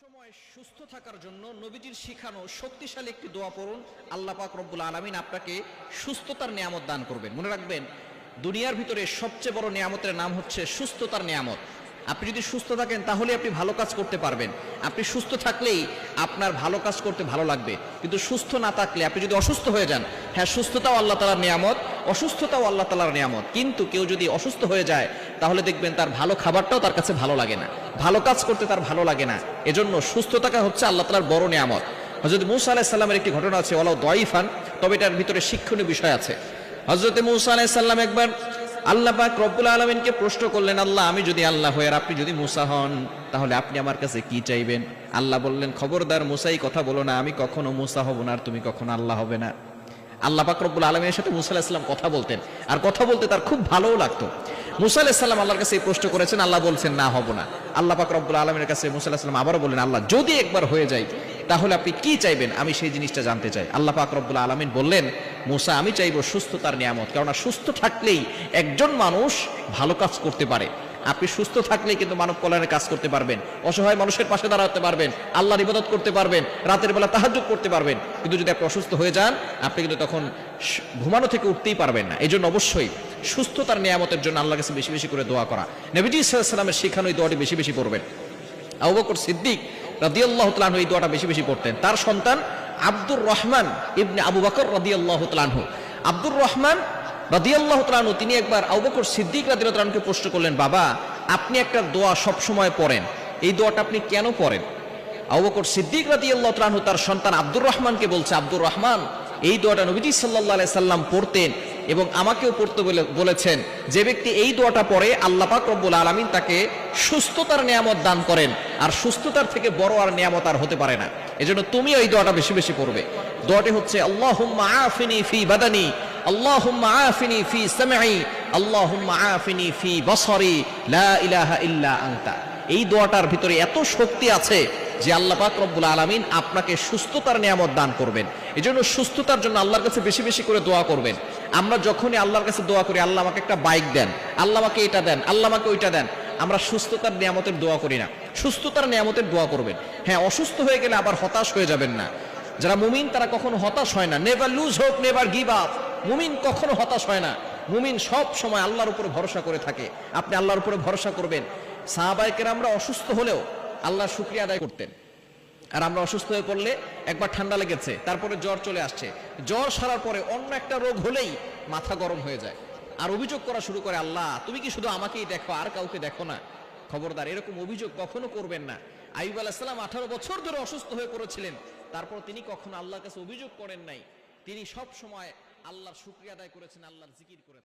সবসময় সুস্থ থাকার জন্য নবীজির শিখানো শক্তিশালী একটি দোয়া পড়ুন। আল্লাহ পাক রব্বুল আলামিন আপনাকে সুস্থতার নিয়ামত দান করবেন। মনে রাখবেন, দুনিয়ার ভিতরে সবচেয়ে বড় নিয়ামতের নাম হচ্ছে সুস্থতার নিয়ামত। আপনি যদি সুস্থ থাকেন তাহলে আপনি ভালো কাজ করতে পারবেন। আপনি সুস্থ থাকলেই আপনার ভালো কাজ করতে ভালো লাগবে। কিন্তু সুস্থ না থাকলে, আপনি যদি অসুস্থ হয়ে যান, হ্যাঁ, সুস্থতাও আল্লাহ তাআলার নিয়ামত, অসুস্থতাও আল্লাহ তাআলার নিয়ামত। কিন্তু কেউ যদি অসুস্থ হয়ে যায় তাহলে দেখবেন তার ভালো খাবারটাও তার কাছে ভালো লাগে না, ভালো কাজ করতে তার ভালো লাগে না। এজন্য সুস্থ থাকা হচ্ছে আল্লাহ তাআলার বড় নিয়ামত। হযরত মূসা আলাইহিস সালামের একটি ঘটনা আছে, ওয়ালাউ দাইফান, তবে এটার ভিতরে শিক্ষণীয় বিষয় আছে। হযরত মূসা আলাইহিস সালাম একবার আল্লাহ পাক রব্বুল আলামিনকে প্রশ্ন করলেন, আল্লাহ, আমি যদি আল্লাহ হই আর আপনি যদি মূসা হন, তাহলে আপনি আমার কাছে কি চাইবেন? আল্লাহ বললেন, খবরদার মূসাই কথা বলো না, আমি কখনো মূসা হব না আর তুমি কখনো আল্লাহ হবে না। আল্লাহ পাক রব্বুল আলামিনের সাথে মূসা আলাইহিস সালাম কথা বলতেন, আর কথা বলতে তার খুব ভালোও লাগতো। মূসা আলাইহিস সালাম আল্লাহর কাছে এই প্রশ্ন করেছেন, আল্লাহ বলছেন না, হব না। আল্লাহ পাক রব্বুল আলামিনের কাছে মূসা আলাইহিস সালাম আবারও বললেন, আল্লাহ, যদি একবার হয়ে যায় তাহলে আপনি কি চাইবেন? আমি সেই জিনিসটা জানতে চাই। আল্লাহ পাক রব্বুল আলামিন বললেন, মূসা, আমি চাইবো সুস্থতার নিয়ামত। কারণ সুস্থ থাকলেই একজন মানুষ ভালো কাজ করতে পারে। আপনি সুস্থ থাকলেই কিন্তু মানব কল্যাণের কাজ করতে পারবেন, অসহায় মানুষের পাশে দাঁড়াতে পারবেন, আল্লাহর ইবাদত করতে পারবেন, রাতের বেলা তাহাজ্জুদ করতে পারবেন। কিন্তু যদি আপনি অসুস্থ হয়ে যান, আপনি কিন্তু তখন ঘুমানো থেকে উঠতেই পারবেন না। এই জন্য অবশ্যই সুস্থতার নিয়ামতের জন্য আল্লাহর কাছে বেশি বেশি করে দোয়া করা। নবীজি সাল্লাল্লাহু আলাইহি ওয়াসাল্লামের শিখানো এই দোয়াটি বেশি বেশি পড়বেন। আবু বকর সিদ্দিক রাদিয়াল্লাহু তাআলা আনহু এই দোয়াটা বেশি বেশি পড়তেন। তার সন্তান আব্দুর রহমান ইবনে আবু বকর রাদিয়াল্লাহু তাআলা আনহু, আব্দুর রহমান রাদিয়াল্লাহু তাআলা আনহু, তিনি একবার আবু বকর সিদ্দিক রাদিয়াল্লাহু তাআলা আনহুকে প্রশ্ন করলেন, বাবা, আপনি একটা দোয়া সব সময় পড়েন, এই দোয়াটা আপনি কেন পড়েন? আবু বকর সিদ্দিক রাদিয়াল্লাহু তাআলা আনহু তার সন্তান আব্দুর রহমানকে বলছে, আব্দুর রহমান, এই দোয়াটা নবীজি সাল্লাল্লাহু আলাইহি সাল্লাম পড়তেন এবং আমাকেও পড়তে বলেছেন। যে ব্যক্তি এই দোয়াটা পড়ে, আল্লাহ পাক রব্বুল আলামিন তাকে সুস্থতার নিয়ামত দান করেন, আর সুস্থতার থেকে বড় আর নিয়ামত আর হতে পারে না। এজন্য তুমি এই দোয়াটা বেশি বেশি পড়বে। দোয়াটি হচ্ছে, আল্লাহুম্মা আফিনি ফি বাদানি, আল্লাহুম্মা আফিনি ফি সামঈ, আল্লাহুম্মা আফিনি ফি বসরি, লা ইলাহা ইল্লা আনতা। এই দোয়াটার ভিতরে এত শক্তি আছে যে আল্লাহ পাক রব্বুল আলামিন আপনাকে সুস্থতার নিয়ামত দান করবেন। এজন্য সুস্থতার জন্য আল্লাহর কাছে বেশি বেশি করে দোয়া করবেন। আমরা যখনই আল্লাহর কাছে দোয়া করি, আল্লাহ আমাকে একটা বাইক দেন, আল্লাহ আমাকে এটা দেন, আল্লাহ আমাকে ওইটা দেন, আমরা সুস্থতার নিয়ামতের দোয়া করি না। সুস্থতার নিয়ামতের দোয়া করবেন। হ্যাঁ, অসুস্থ হয়ে গেলে আবার হতাশ হয়ে যাবেন না। যারা মুমিন তারা কখনো হতাশ হয় না। Never lose hope, never give up. মুমিন কখনো হতাশ হয় না। মুমিন সব সময় আল্লাহর উপরে ভরসা করে থাকে। আপনি আল্লাহর উপরে ভরসা করবেন। সাহাবায়ে কেরামরা অসুস্থ হলেও আল্লাহর শুকরিয়া আদায় করতেন। আর আমরা অসুস্থ হয়ে পড়লে, একবার ঠান্ডা লেগেছে, তারপরে জ্বর চলে আসছে, জ্বর সারার পরে অন্য একটা রোগ হলেই মাথা গরম হয়ে যায় আর অভিযোগ করা শুরু করে, আল্লাহ, তুমি কি শুধু আমাকেই দেখো, আর কাউকে দেখো না? খবরদার, এরকম অভিযোগ কখনো করবেন না। আইয়ুব আলাইহিস সালাম 18 বছর ধরে অসুস্থ হয়ে পড়েছিলেন, তারপর তিনি কখনো আল্লাহর কাছে অভিযোগ করেন নাই। তিনি সব সময় আল্লাহর শুকরিয়া আদায় করেছেন, আল্লাহর জিকির করেছেন।